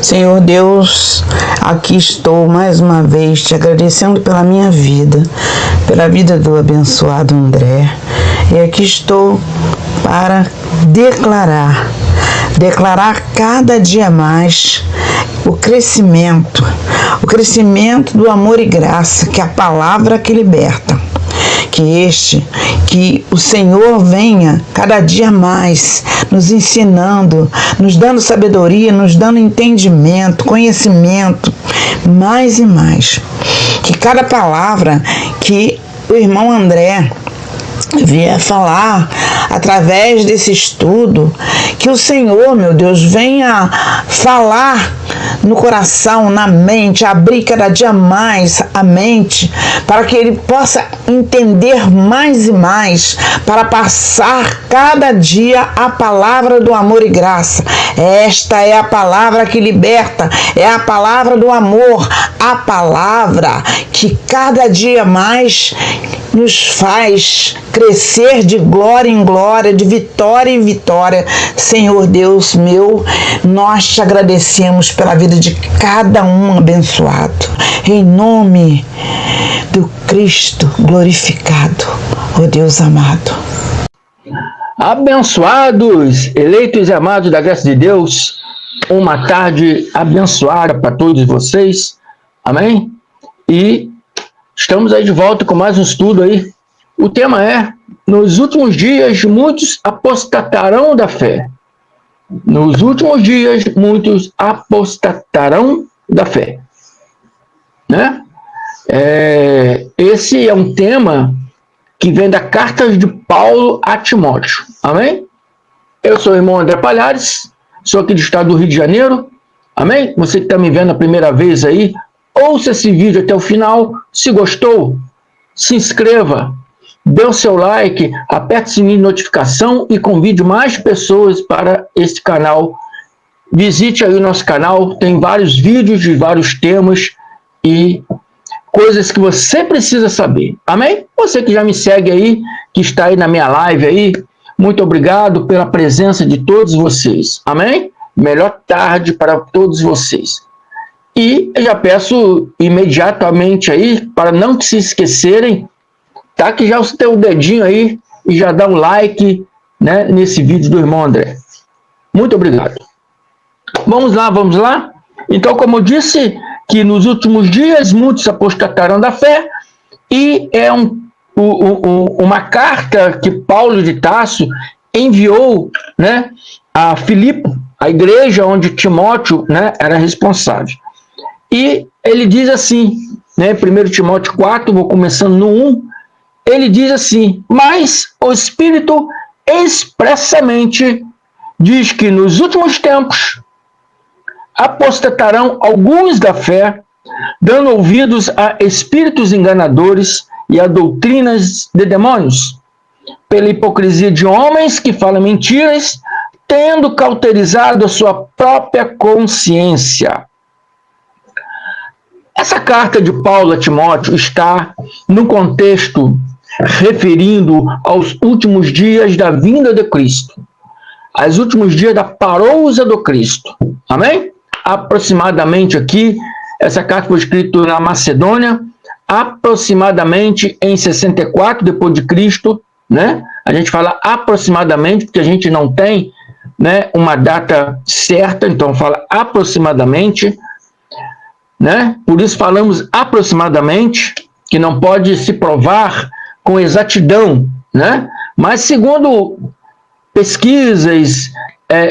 Senhor Deus, aqui estou mais uma vez te agradecendo pela minha vida, pela vida do abençoado André. E aqui estou para declarar cada dia mais o crescimento do amor e graça, que é a palavra que liberta. Que o Senhor venha cada dia mais nos ensinando, nos dando sabedoria, nos dando entendimento, conhecimento, mais e mais. Que cada palavra que o irmão André vier falar através desse estudo, que o Senhor, meu Deus, venha falar no coração, na mente, abrir cada dia mais a mente, para que ele possa entender mais e mais, para passar cada dia a palavra do amor e graça. Esta é a palavra que liberta, é a palavra do amor, a palavra que cada dia mais nos faz crescer de glória em glória, de vitória em vitória. Senhor Deus meu, nós te agradecemos pela vida de cada um abençoado. Em nome do Cristo glorificado, ó Deus amado. Abençoados, eleitos e amados da graça de Deus, uma tarde abençoada para todos vocês. Amém? E estamos aí de volta com mais um estudo aí. O tema é: nos últimos dias muitos apostatarão da fé. Nos últimos dias muitos apostatarão da fé. Né? Esse é um tema que vem da carta de Paulo a Timóteo. Amém? Eu sou o irmão André Palhares, sou aqui do estado do Rio de Janeiro. Amém? Você que está me vendo a primeira vez aí, ouça esse vídeo até o final. Se gostou, se inscreva, dê o seu like, aperte o sininho de notificação e convide mais pessoas para este canal. Visite aí o nosso canal, tem vários vídeos de vários temas e coisas que você precisa saber. Amém? Você que já me segue aí, que está aí na minha live aí, muito obrigado pela presença de todos vocês. Amém? Melhor tarde para todos vocês. E eu já peço imediatamente aí, para não se esquecerem, tá, que já você tem o dedinho aí e já dá um like, né, nesse vídeo do irmão André. Muito obrigado. Vamos lá. Então, como eu disse, que nos últimos dias muitos apostatarão da fé, e é uma carta que Paulo de Tarso enviou, né, a Filipe, a igreja onde Timóteo, né, era responsável. E ele diz assim, né, 1 Timóteo 4, vou começando no 1, ele diz assim: mas o Espírito expressamente diz que nos últimos tempos apostatarão alguns da fé, dando ouvidos a espíritos enganadores e a doutrinas de demônios, pela hipocrisia de homens que falam mentiras, tendo cauterizado a sua própria consciência. Essa carta de Paulo a Timóteo está no contexto referindo aos últimos dias da vinda de Cristo, aos últimos dias da parousa do Cristo. Amém? Aproximadamente aqui, essa carta foi escrita na Macedônia, aproximadamente em 64 depois de Cristo, né? A gente fala aproximadamente porque a gente não tem, né, uma data certa, então fala aproximadamente, né? Por isso falamos aproximadamente, que não pode se provar com exatidão, né? Mas segundo pesquisas,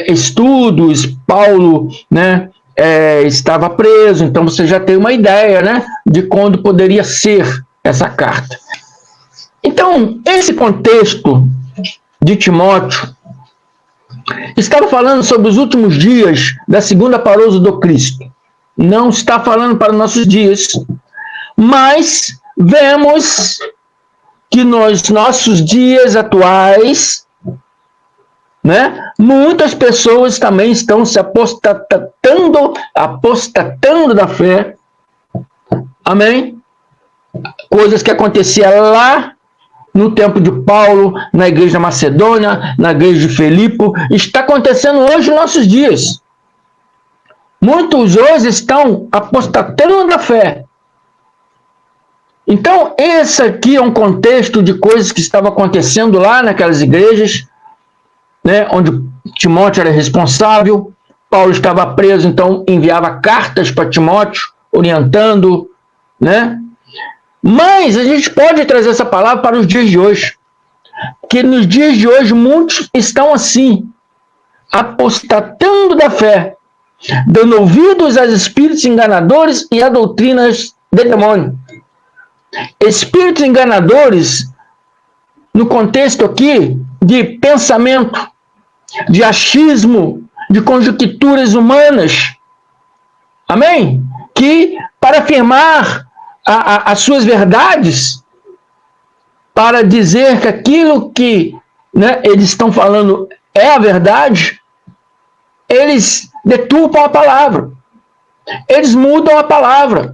estudos, Paulo, né, estava preso, então você já tem uma ideia, né, de quando poderia ser essa carta. Então, esse contexto de Timóteo estava falando sobre os últimos dias da segunda parousa do Cristo. Não está falando para nossos dias, mas vemos que nos nossos dias atuais, né, muitas pessoas também estão se apostatando da fé. Amém? Coisas que aconteciam lá no tempo de Paulo, na igreja da Macedônia, na igreja de Filipe, está acontecendo hoje nos nossos dias. Muitos hoje estão apostatando da fé. Então, esse aqui é um contexto de coisas que estavam acontecendo lá naquelas igrejas, né, onde Timóteo era responsável, Paulo estava preso, então enviava cartas para Timóteo, orientando, né? Mas a gente pode trazer essa palavra para os dias de hoje, que nos dias de hoje muitos estão assim, apostatando da fé, dando ouvidos aos espíritos enganadores e a doutrinas de demônio. Espíritos enganadores, no contexto aqui de pensamento, de achismo, de conjecturas humanas, amém? Que para afirmar as suas verdades, para dizer que aquilo que, né, eles estão falando é a verdade, eles deturpam a palavra, eles mudam a palavra,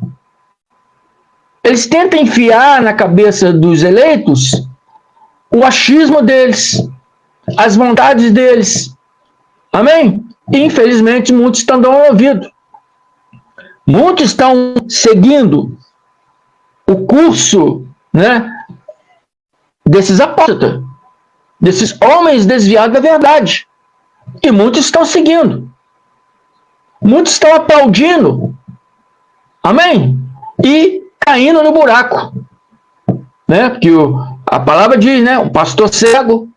eles tentam enfiar na cabeça dos eleitos o achismo deles, as vontades deles, amém? E infelizmente muitos estão dando ouvido, muitos estão seguindo o curso, né, desses apóstatas, desses homens desviados da verdade. E muitos estão seguindo. Muitos estão aplaudindo. Amém? E caindo no buraco. Né? Porque a palavra diz, né? O pastor cego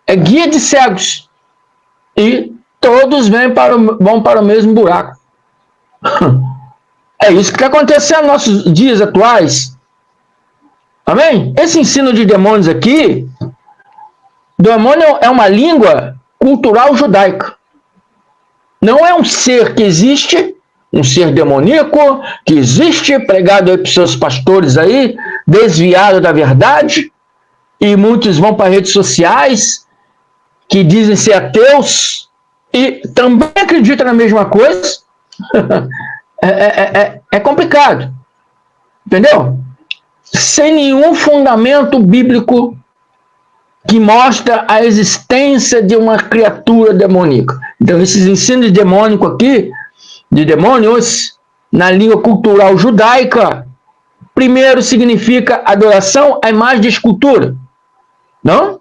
é guia de cegos. E todos vão para o mesmo buraco. É isso que está acontecendo nos nossos dias atuais. Amém? Esse ensino de demônios aqui, demônio é uma língua cultural judaica. Não é um ser que existe, um ser demoníaco, que existe, pregado aí para os seus pastores aí, desviado da verdade, e muitos vão para redes sociais, que dizem ser ateus, e também acreditam na mesma coisa. É complicado. Entendeu? Sem nenhum fundamento bíblico que mostra a existência de uma criatura demoníaca. Então, esses ensinos demônicos aqui, de demônios, na língua cultural judaica, primeiro significa adoração à imagem de escultura. Não?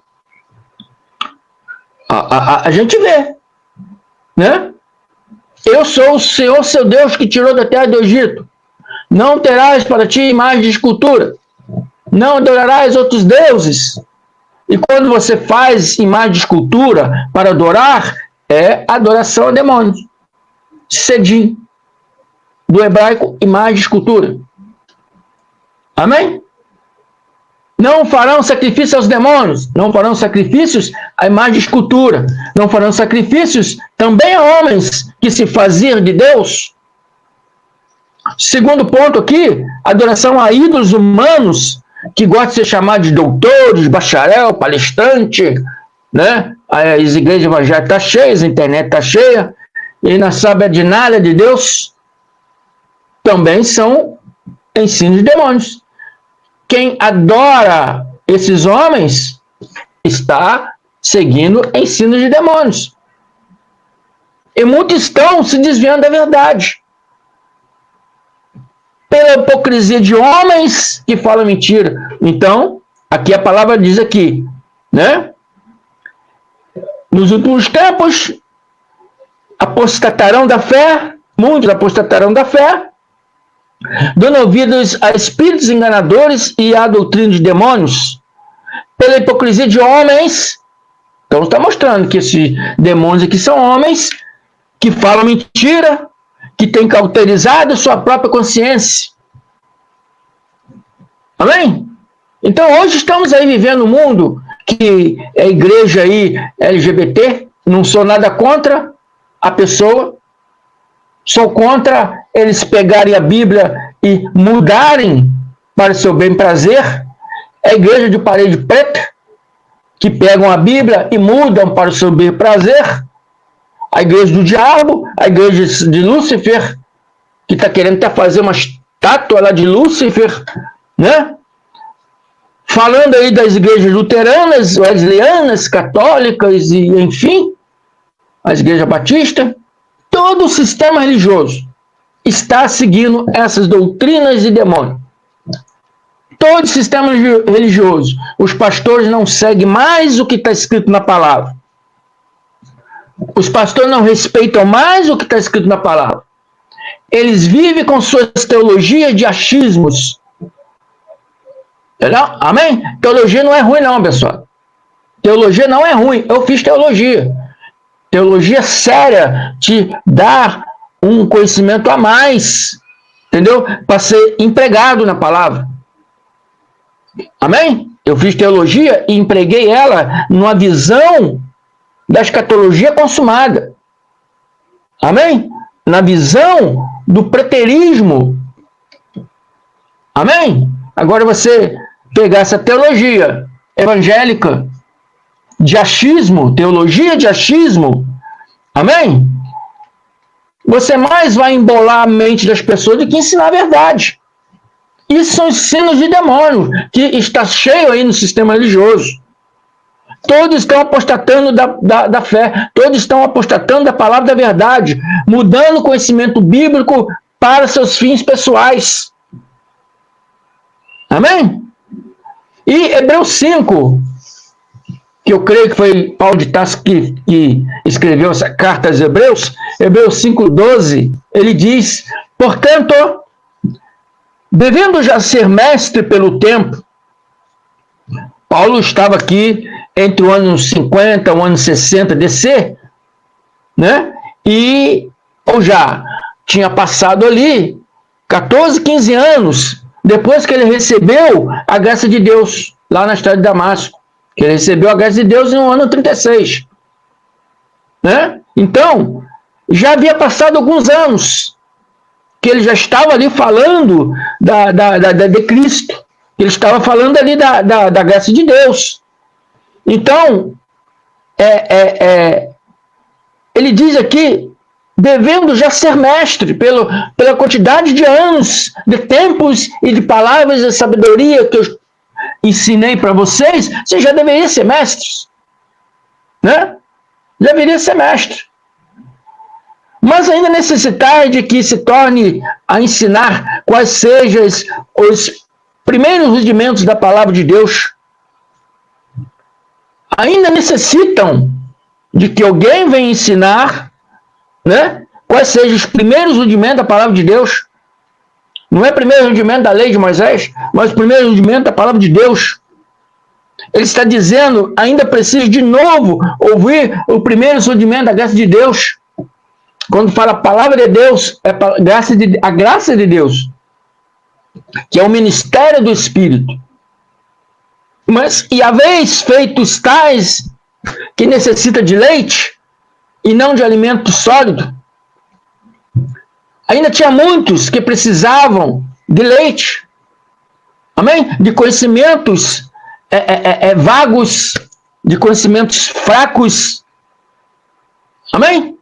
A gente vê, né? Eu sou o Senhor, seu Deus, que tirou da terra do Egito. Não terás para ti imagem de escultura. Não adorarás outros deuses. E quando você faz imagem de escultura para adorar, é adoração a demônios. Sedim. Do hebraico, imagem de escultura. Amém? Não farão sacrifício aos demônios. Não farão sacrifícios à imagem de escultura. Não farão sacrifícios também a homens que se faziam de Deus. Segundo ponto aqui, adoração a ídolos humanos, que gostam de ser chamados de doutores, bacharel, palestrante, né? As igrejas evangélicas estão cheias, a internet está cheia, e não sabe de nada de Deus, também são ensinos de demônios. Quem adora esses homens está seguindo ensinos de demônios. E muitos estão se desviando da verdade. Pela hipocrisia de homens que falam mentira. Então, aqui a palavra diz aqui, né? Nos últimos tempos, apostatarão da fé, muitos apostatarão da fé, dando ouvidos a espíritos enganadores e a doutrina de demônios, pela hipocrisia de homens. Então está mostrando que esses demônios aqui são homens que falam mentira, que têm cauterizado sua própria consciência. Amém? Então hoje estamos aí vivendo um mundo que é igreja aí LGBT, não sou nada contra a pessoa, sou contra eles pegarem a Bíblia e mudarem para o seu bem prazer. É a igreja de parede preta, que pegam a Bíblia e mudam para o seu bem prazer. A igreja do diabo, a igreja de Lúcifer, que está querendo até fazer uma estátua lá de Lúcifer, né? Falando aí das igrejas luteranas, wesleyanas, católicas e, enfim, as igrejas batistas, todo o sistema religioso está seguindo essas doutrinas de demônio. Todo sistema religioso, os pastores não seguem mais o que está escrito na palavra. Os pastores não respeitam mais o que está escrito na palavra. Eles vivem com suas teologias de achismos. Entendeu? Amém? Teologia não é ruim não, pessoal. Teologia não é ruim. Eu fiz teologia. Teologia séria te dá um conhecimento a mais. Entendeu? Para ser empregado na palavra. Amém? Eu fiz teologia e empreguei ela numa visão da escatologia consumada. Amém? Na visão do preterismo. Amém? Agora você pegar essa teologia evangélica de achismo, teologia de achismo, amém? Você mais vai embolar a mente das pessoas do que ensinar a verdade. Isso são ensinos de demônio, que está cheio aí no sistema religioso. Todos estão apostatando da fé, todos estão apostatando da palavra da verdade, mudando o conhecimento bíblico para seus fins pessoais. Amém? E Hebreus 5, que eu creio que foi Paulo de Tarso que escreveu essa carta aos Hebreus, Hebreus 5,12, ele diz: portanto, devendo já ser mestre pelo tempo, Paulo estava aqui entre o ano 50 e o ano 60 DC, né? E ou já tinha passado ali 14, 15 anos depois que ele recebeu a graça de Deus lá na estrada de Damasco, que ele recebeu a graça de Deus no ano 36, né? Então, já havia passado alguns anos que ele já estava ali falando de Cristo, ele estava falando ali da graça de Deus. Então, ele diz aqui, devendo já ser mestre, pela quantidade de anos, de tempos e de palavras de sabedoria que eu ensinei para vocês, você já deveria ser mestre, né? Deveria ser mestre. Mas ainda necessitar de que se torne a ensinar quais sejam os primeiros rudimentos da palavra de Deus. Ainda necessitam de que alguém venha ensinar, né, quais sejam os primeiros rudimentos da palavra de Deus. Não é o primeiro rudimento da lei de Moisés, mas o primeiro rudimento da palavra de Deus. Ele está dizendo, ainda preciso de novo ouvir o primeiro rudimento da graça de Deus. Quando fala a palavra de Deus, é a graça de Deus, que é o ministério do Espírito. Mas, e a vez feitos tais que necessita de leite e não de alimento sólido, ainda tinha muitos que precisavam de leite, amém? De conhecimentos vagos, de conhecimentos fracos, amém?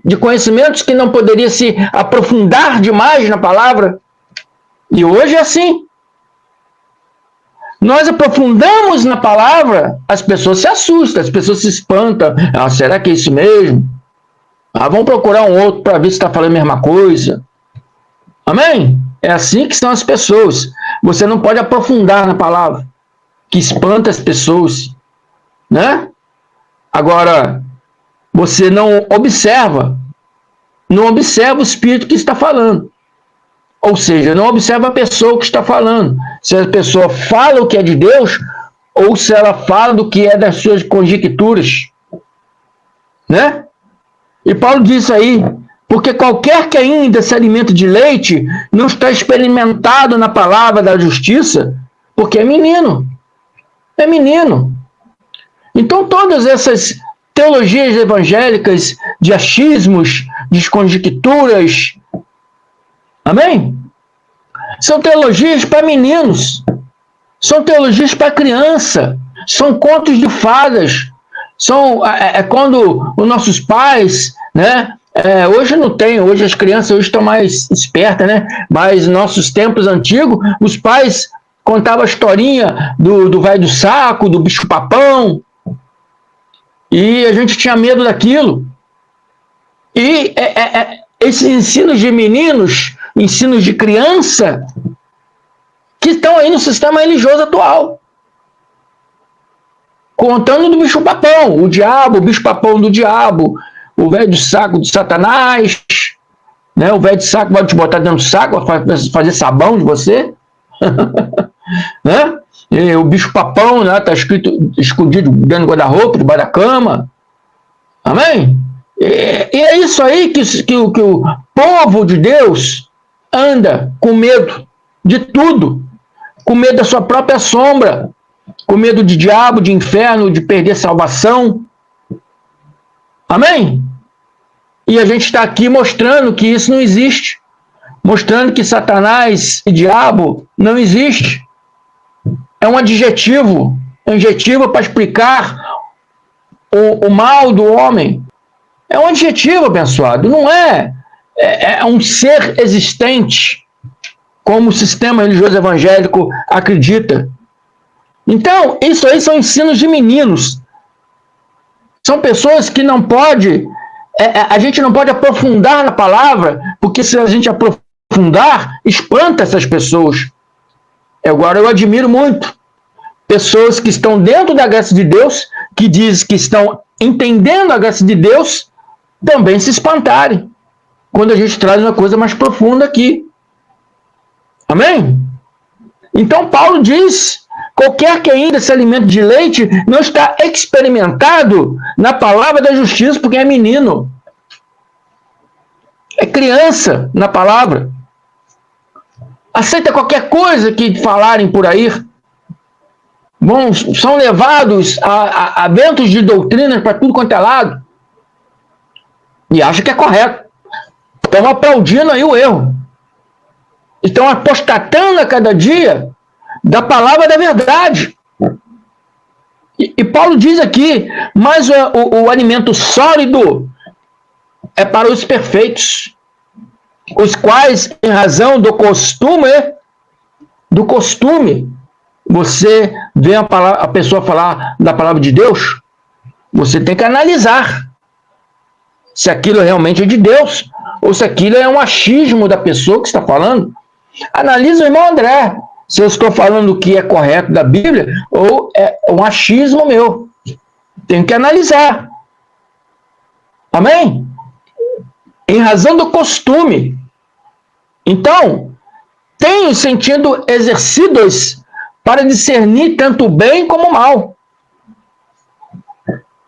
De conhecimentos que não poderia se aprofundar demais na palavra. E hoje é assim. Nós aprofundamos na palavra, as pessoas se assustam, as pessoas se espantam. Ah, será que é isso mesmo? Ah, vamos procurar um outro para ver se está falando a mesma coisa. Amém? É assim que são as pessoas. Você não pode aprofundar na palavra, que espanta as pessoas, né? Agora, você não observa o espírito que está falando. Ou seja, não observa a pessoa que está falando. Se a pessoa fala o que é de Deus, ou se ela fala do que é das suas conjecturas. Né? E Paulo diz aí, porque qualquer que ainda se alimenta de leite, não está experimentado na palavra da justiça, porque é menino. É menino. Então todas essas teologias evangélicas, de achismos, de conjecturas, amém? São teologias para meninos, são teologias para criança, são contos de fadas, são quando os nossos pais, né? Hoje não tem, hoje as crianças hoje estão mais espertas, né? Mas nos nossos tempos antigos, os pais contavam a historinha do velho do saco, do bicho papão, E a gente tinha medo daquilo. E esses ensinos de meninos, ensinos de criança, que estão aí no sistema religioso atual. Contando do bicho-papão, o diabo, o bicho-papão do diabo, o velho de saco de Satanás, né? O velho de saco vai te botar dentro do saco, vai fazer sabão de você. Né? E o bicho-papão, né? Está escondido dentro do guarda-roupa, debaixo da cama. Amém? E é isso aí que o povo de Deus anda com medo de tudo, com medo da sua própria sombra, com medo de diabo, de inferno, de perder salvação. Amém? E a gente está aqui mostrando que isso não existe, mostrando que Satanás e diabo não existe. É um adjetivo para explicar o mal do homem. É um adjetivo, abençoado, não é um ser existente, como o sistema religioso evangélico acredita. Então, isso aí são ensinos de meninos. São pessoas que não pode, a gente não pode aprofundar na palavra, porque se a gente aprofundar, espanta essas pessoas. Agora, eu admiro muito pessoas que estão dentro da graça de Deus, que dizem que estão entendendo a graça de Deus, também se espantarem quando a gente traz uma coisa mais profunda aqui. Amém? Então Paulo diz: qualquer que ainda se alimenta de leite não está experimentado na palavra da justiça, porque é menino. É criança na palavra. Aceita qualquer coisa que falarem por aí. São levados a ventos de doutrinas para tudo quanto é lado. E acham que é correto. Estão aplaudindo aí o erro. Estão apostatando a cada dia da palavra da verdade. E Paulo diz aqui: mas o alimento sólido é para os perfeitos, os quais, em razão do costume, você vê a pessoa falar da palavra de Deus, você tem que analisar se aquilo realmente é de Deus, ou se aquilo é um achismo da pessoa que está falando. Analisa o irmão André, se eu estou falando o que é correto da Bíblia, ou é um achismo meu. Tenho que analisar. Amém? Em razão do costume. Então, tenho sentido exercidos para discernir tanto o bem como o mal.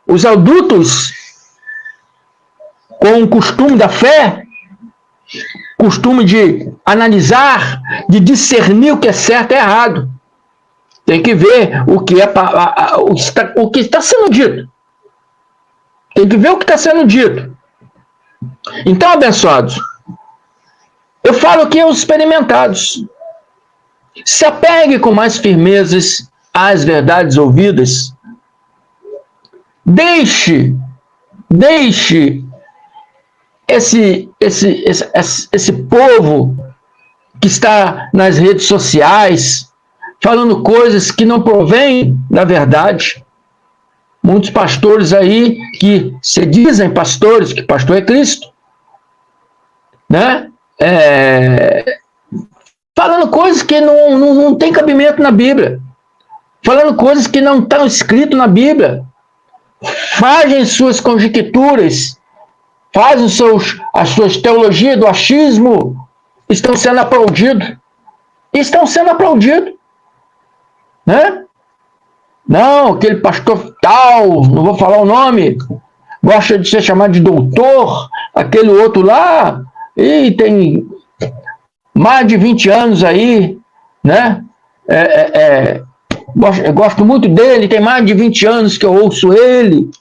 Os adultos, com o costume da fé, costume de analisar, de discernir o que é certo e errado. Tem que ver o que está sendo dito. Tem que ver o que está sendo dito. Então, abençoados, eu falo aqui aos experimentados: se apegue com mais firmezas às verdades ouvidas. Deixe esse povo que está nas redes sociais falando coisas que não provêm da verdade. Muitos pastores aí que se dizem pastores, que pastor é Cristo, né? Falando coisas que não tem cabimento na Bíblia, falando coisas que não estão escritas na Bíblia, fazem suas conjecturas, fazem as suas teologias do achismo, estão sendo aplaudidos. Né? Não, aquele pastor tal, não vou falar o nome, gosta de ser chamado de doutor, aquele outro lá, e tem mais de 20 anos aí, né? Gosto muito dele, tem mais de 20 anos que eu ouço ele.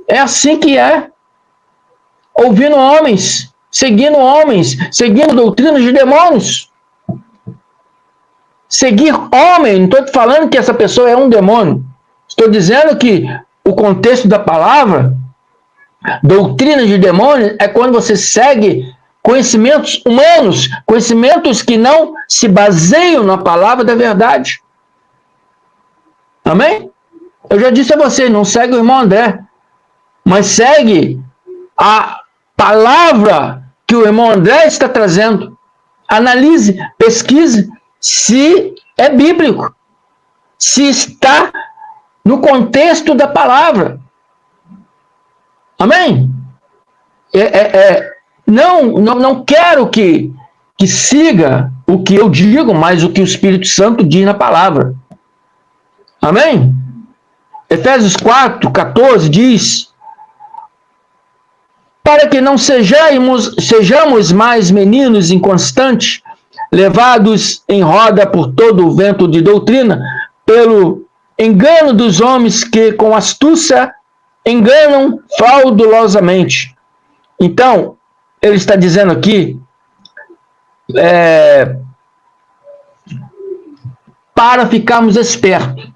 É assim que é. Ouvindo homens, seguindo doutrinas de demônios. Seguir homem, não estou falando que essa pessoa é um demônio. Estou dizendo que o contexto da palavra, doutrinas de demônios, é quando você segue conhecimentos humanos, conhecimentos que não se baseiam na palavra da verdade. Amém? Eu já disse a você, não segue o irmão André. mas segue a palavra que o irmão André está trazendo. Analise, pesquise se é bíblico, se está no contexto da palavra. Amém? Não quero que siga o que eu digo, mas o que o Espírito Santo diz na palavra. Amém? Efésios 4:14 diz: para que não sejamos mais meninos inconstantes, levados em roda por todo o vento de doutrina, pelo engano dos homens que com astúcia enganam fraudulosamente. Então, ele está dizendo aqui, para ficarmos espertos.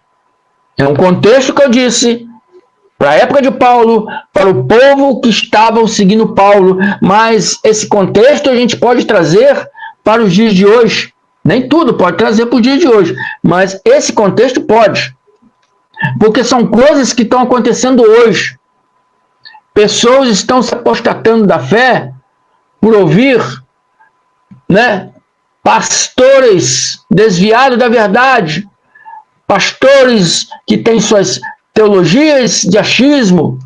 É um contexto que eu disse, para a época de Paulo, para o povo que estavam seguindo Paulo, mas esse contexto a gente pode trazer para os dias de hoje. Nem tudo pode trazer para os dias de hoje, mas esse contexto pode. Porque são coisas que estão acontecendo hoje. Pessoas estão se apostatando da fé por ouvir, pastores desviados da verdade, pastores que têm suas teologias de achismo,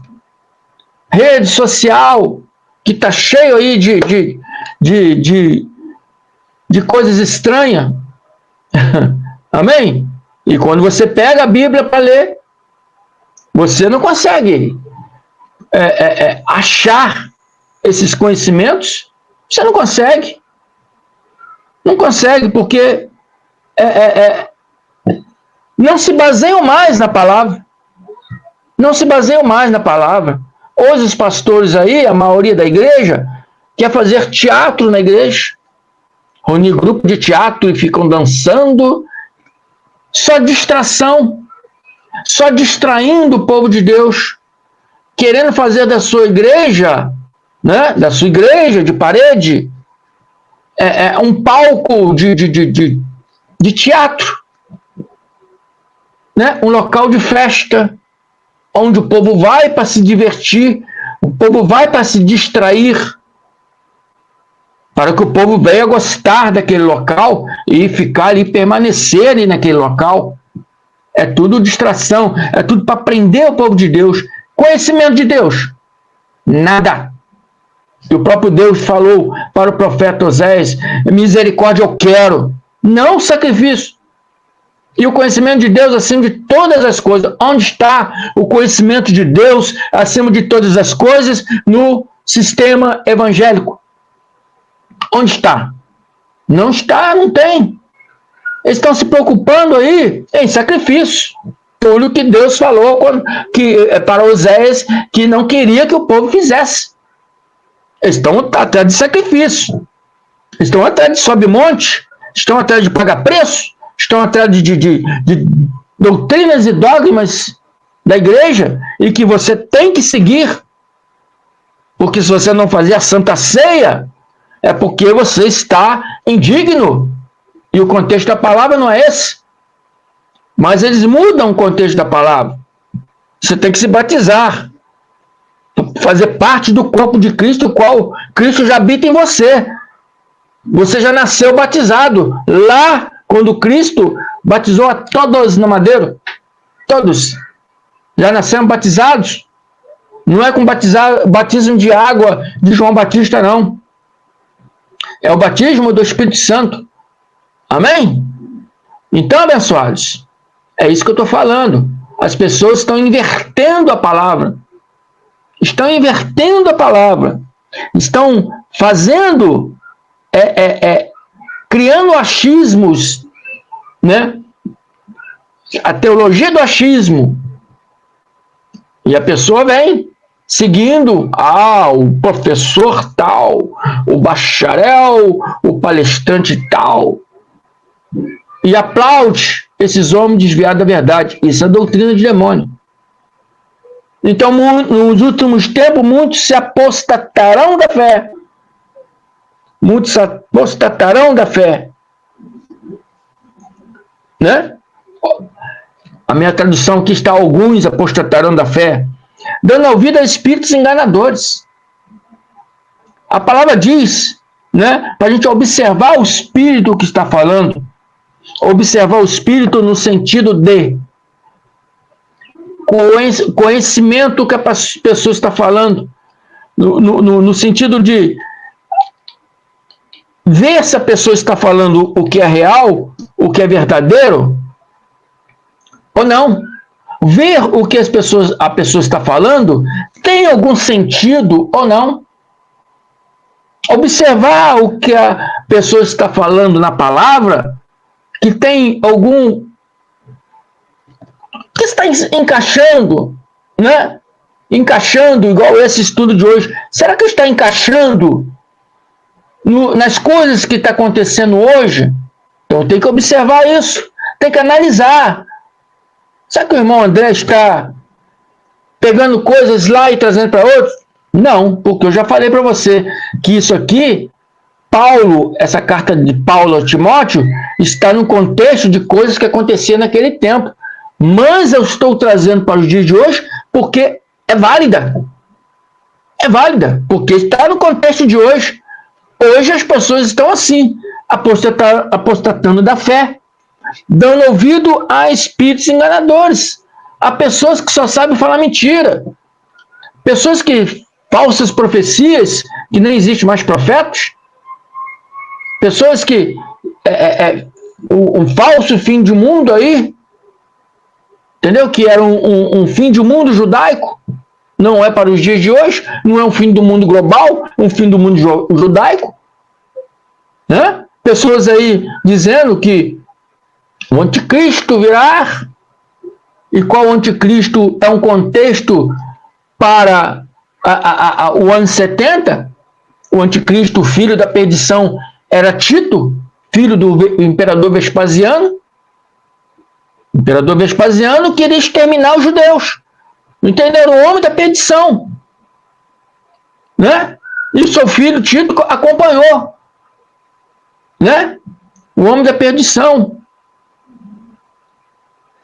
rede social, que está cheio aí de coisas estranhas. Amém? E quando você pega a Bíblia para ler, você não consegue achar esses conhecimentos. Você não consegue. Não consegue, porque não se baseiam mais na palavra. Não se baseiam mais na palavra. Hoje os pastores aí, a maioria da igreja, quer fazer teatro na igreja. Reunir grupo de teatro e ficam dançando. Só distração. Só distraindo o povo de Deus. Querendo fazer da sua igreja, da sua igreja de parede, um palco de teatro. Um local de festa, onde o povo vai para se divertir, o povo vai para se distrair, para que o povo venha gostar daquele local e ficar ali, permanecer ali naquele local. É tudo distração, é tudo para prender o povo de Deus. Conhecimento de Deus, nada. E o próprio Deus falou para o profeta Oséias: misericórdia eu quero, não sacrifício. E o conhecimento de Deus acima de todas as coisas. Onde está o conhecimento de Deus acima de todas as coisas no sistema evangélico? Onde está? Não está, não tem. Eles estão se preocupando aí em sacrifício. Tudo que Deus falou para Oséias que não queria que o povo fizesse. Eles estão atrás de sacrifício. Estão atrás de sobe monte. Estão atrás de pagar preço. Estão atrás de doutrinas e dogmas da igreja e que você tem que seguir. Porque se você não fazer a Santa Ceia, é porque você está indigno. E o contexto da palavra não é esse. Mas eles mudam o contexto da palavra. Você tem que se batizar. Fazer parte do corpo de Cristo, o qual Cristo já habita em você. Você já nasceu batizado. Lá, quando Cristo batizou a todos no madeiro, todos já nasceram batizados. Não é com batismo de água de João Batista, não. É o batismo do Espírito Santo. Amém? Então, abençoados, é isso que eu estou falando. As pessoas estão invertendo a palavra. Estão invertendo a palavra. Estão fazendo, criando achismos, A teologia do achismo. E a pessoa vem seguindo, o professor tal, o bacharel, o palestrante tal. E aplaude esses homens desviados da verdade. Isso é doutrina de demônio. Então, nos últimos tempos, muitos se apostatarão da fé. Muitos se apostatarão da fé. A minha tradução aqui está: alguns apostatarão da fé. dando ouvido a espíritos enganadores. A palavra diz, né, para a gente observar o espírito que está falando, observar o espírito no sentido de conhecimento que a pessoa está falando, no sentido de ver se a pessoa está falando o que é real, o que é verdadeiro, ou não. Ver o que a pessoa está falando tem algum sentido ou não. Observar o que a pessoa está falando na palavra, que tem algum... que está encaixando, né? Encaixando, igual esse estudo de hoje. Será que está encaixando nas coisas que está acontecendo hoje? Então tem que observar isso, tem que analisar. Será que o irmão André está pegando coisas lá e trazendo para outros? Não, porque eu já falei para você que isso aqui, Paulo, essa carta de Paulo a Timóteo, está no contexto de coisas que aconteciam naquele tempo. Mas eu estou trazendo para os dias de hoje porque é válida. É válida, porque está no contexto de hoje. Hoje as pessoas estão assim, apostatando da fé, dando ouvido a espíritos enganadores, a pessoas que só sabem falar mentira, pessoas que falsas profecias, que nem existe mais profetas, pessoas que um falso fim de mundo aí, entendeu? Que era um fim de mundo judaico, não é para os dias de hoje, não é um fim do mundo global, um fim do mundo judaico, né? Pessoas aí dizendo que o anticristo virá, e qual anticristo é um contexto para o ano 70, o anticristo, filho da perdição, era Tito, filho do imperador Vespasiano. O imperador Vespasiano queria exterminar os judeus. Entenderam? O homem da perdição, né? E seu filho Tito acompanhou, né? O homem da perdição.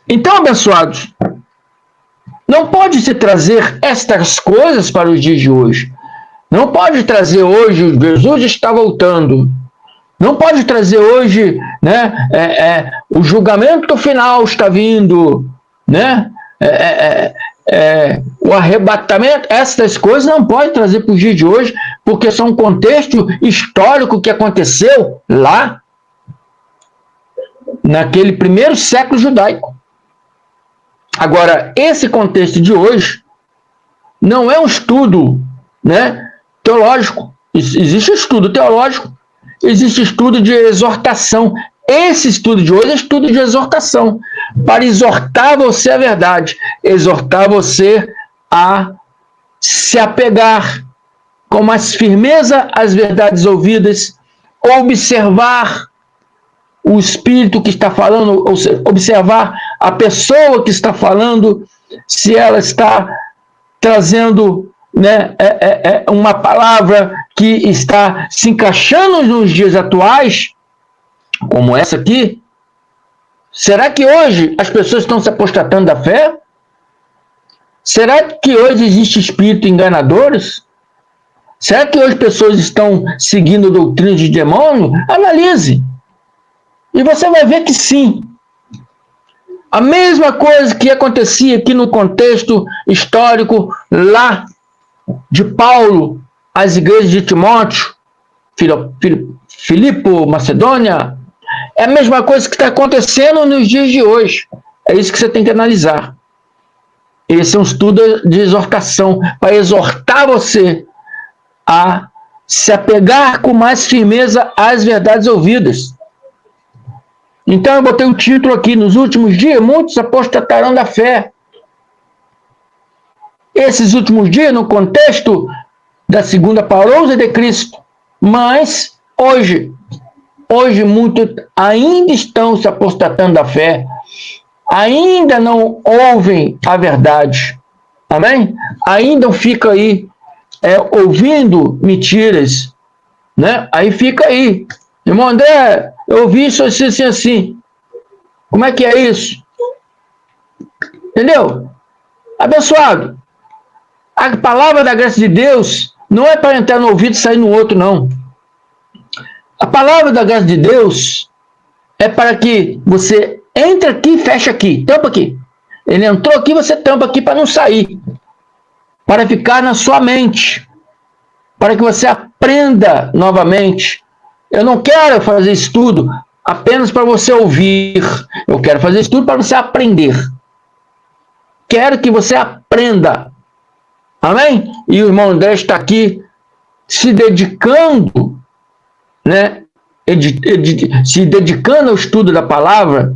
Então, abençoados, não pode se trazer estas coisas para os dias de hoje. Não pode trazer hoje, Jesus está voltando. Não pode trazer hoje, né, o julgamento final está vindo, né? O arrebatamento, essas coisas não pode trazer para os dias de hoje, porque são um contexto histórico que aconteceu lá, naquele primeiro século judaico. Agora, esse contexto de hoje não é um estudo, né, teológico. Existe estudo teológico, existe estudo de exortação. Esse estudo de hoje é estudo de exortação, para exortar você à verdade, exortar você a se apegar com mais firmeza às verdades ouvidas, observar o espírito que está falando, observar a pessoa que está falando, se ela está trazendo, né, uma palavra que está se encaixando nos dias atuais, como essa aqui. Será que hoje as pessoas estão se apostatando da fé? Será que hoje existe espírito enganadores? Será que hoje pessoas estão seguindo doutrina de demônio? Analise. E você vai ver que sim. A mesma coisa que acontecia aqui no contexto histórico lá de Paulo, as igrejas de Timóteo, Filipe, Macedônia, é a mesma coisa que está acontecendo nos dias de hoje. É isso que você tem que analisar. Esse é um estudo de exortação, para exortar você a se apegar com mais firmeza às verdades ouvidas. Então eu botei o título aqui: nos últimos dias muitos apostatarão da fé. Esses últimos dias no contexto da segunda parousia de Cristo. Mas hoje muitos ainda estão se apostatando da fé, ainda não ouvem a verdade, amém? Ainda fica aí ouvindo mentiras, né? Aí fica aí, irmão André, eu ouvi isso assim, como é que é isso? Entendeu? Abençoado, A palavra da graça de Deus não é para entrar no ouvido e sair no outro, não. A palavra da graça de Deus é para que você entre aqui e feche aqui, tampa aqui. Ele entrou aqui, você tampa aqui para não sair. Para ficar na sua mente. Para que você aprenda novamente. Eu não quero fazer estudo apenas para você ouvir. Eu quero fazer estudo para você aprender. Quero que você aprenda. Amém? E o irmão André está aqui se dedicando, né? Se dedicando ao estudo da palavra,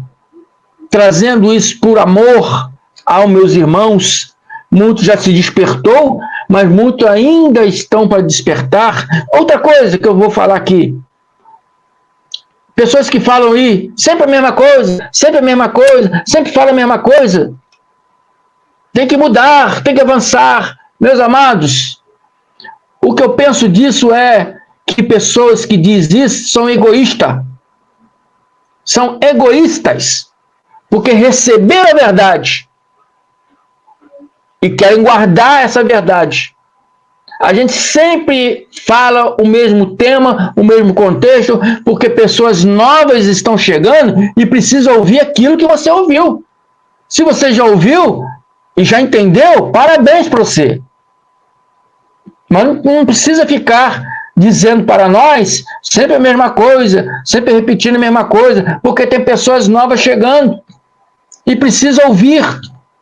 trazendo isso por amor aos meus irmãos. Muitos já se despertou, mas muitos ainda estão para despertar. Outra coisa que eu vou falar aqui. Pessoas que falam aí, sempre a mesma coisa, sempre a mesma coisa, sempre falam a mesma coisa. Tem que mudar, tem que avançar. Meus amados, o que eu penso disso é que pessoas que dizem isso são egoístas. São egoístas, porque receberam a verdade e querem guardar essa verdade. A gente sempre fala o mesmo tema, o mesmo contexto, porque pessoas novas estão chegando e precisam ouvir aquilo que você ouviu. Se você já ouviu e já entendeu, parabéns para você. Mas não precisa ficar dizendo para nós sempre a mesma coisa, sempre repetindo a mesma coisa, porque tem pessoas novas chegando e precisa ouvir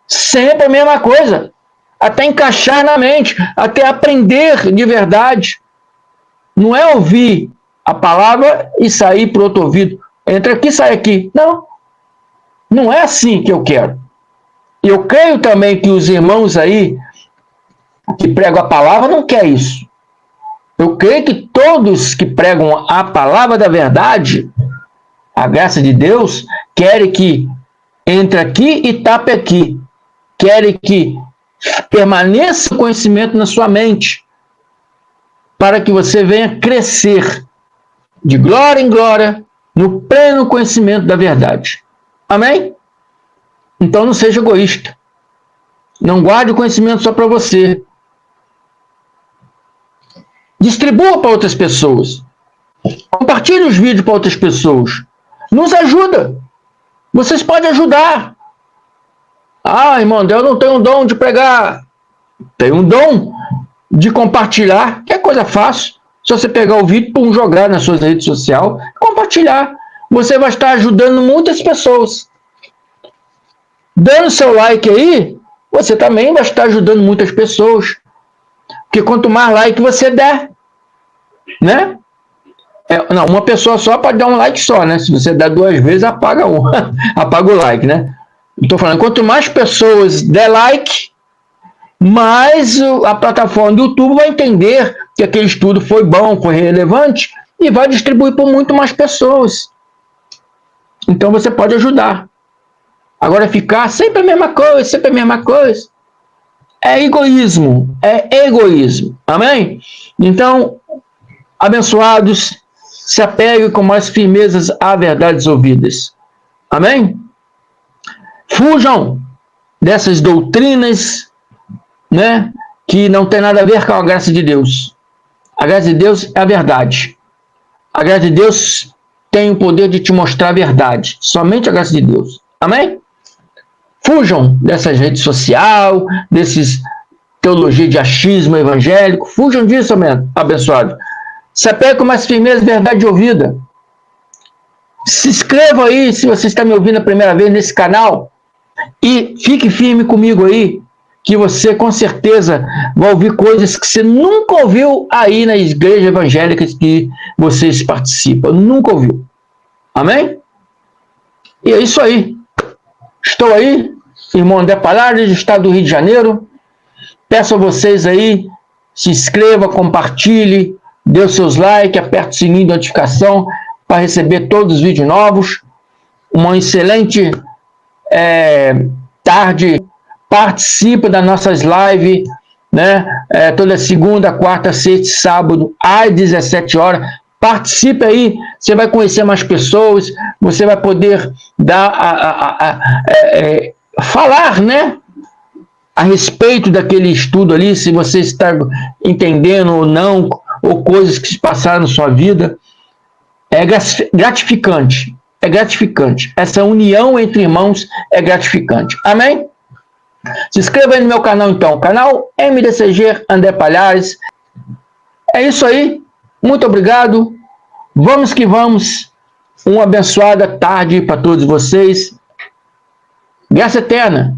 sempre a mesma coisa, até encaixar na mente, até aprender de verdade. Não é ouvir a palavra e sair para o outro ouvido. Entra aqui, sai aqui. Não. Não é assim que eu quero. E eu creio também que os irmãos aí que pregam a palavra não querem isso. Eu creio que todos que pregam a palavra da verdade, a graça de Deus, querem que entre aqui e tape aqui. Querem que permaneça o conhecimento na sua mente, para que você venha crescer de glória em glória no pleno conhecimento da verdade. Amém? Então não seja egoísta. Não guarde o conhecimento só para você. Distribua para outras pessoas. Compartilhe os vídeos para outras pessoas. Nos ajuda. Vocês podem ajudar. Ah, irmão, eu não tenho um dom de pregar. Tem um dom de compartilhar, que é coisa fácil. Se você pegar o vídeo e jogar nas suas redes sociais, compartilhar. Você vai estar ajudando muitas pessoas. Dando seu like aí, você também vai estar ajudando muitas pessoas. Porque quanto mais like você der, né? Não, uma pessoa só pode dar um like só, né? Se você der 2 vezes, apaga apaga o like, né? Estou falando, quanto mais pessoas der like, mais a plataforma do YouTube vai entender que aquele estudo foi bom, foi relevante e vai distribuir para muito mais pessoas. Então você pode ajudar. Agora ficar sempre a mesma coisa, sempre a mesma coisa, é egoísmo, é egoísmo. Amém? Então, abençoados, se apeguem com mais firmezas a verdades ouvidas. Amém? Fujam dessas doutrinas, né, que não tem nada a ver com a graça de Deus. A graça de Deus é a verdade. A graça de Deus tem o poder de te mostrar a verdade. Somente a graça de Deus. Amém? Fujam dessas redes sociais, desses teologia de achismo evangélico. Fujam disso, abençoado. Se apegue com mais firmeza a verdade ouvida. Se inscreva aí, se você está me ouvindo a primeira vez nesse canal. E fique firme comigo aí, que você com certeza vai ouvir coisas que você nunca ouviu aí nas igrejas evangélicas que vocês participam. Nunca ouviu. Amém? E é isso aí. Estou aí, irmão André Palhares, do estado do Rio de Janeiro. Peço a vocês aí, se inscreva, compartilhe, dê os seus likes, aperte o sininho de notificação para receber todos os vídeos novos. Uma excelente tarde. Participe das nossas lives, né? Toda segunda, quarta, sexta e sábado, às 17 horas. Participe aí, você vai conhecer mais pessoas, você vai poder dar falar, né? a respeito daquele estudo ali, se você está entendendo ou não, ou coisas que se passaram na sua vida. É gratificante. É gratificante. Essa união entre irmãos é gratificante. Amém? Se inscreva aí no meu canal, então. Canal MDCG André Palhares. É isso aí. Muito obrigado. Vamos que vamos. Uma abençoada tarde para todos vocês. Graça eterna.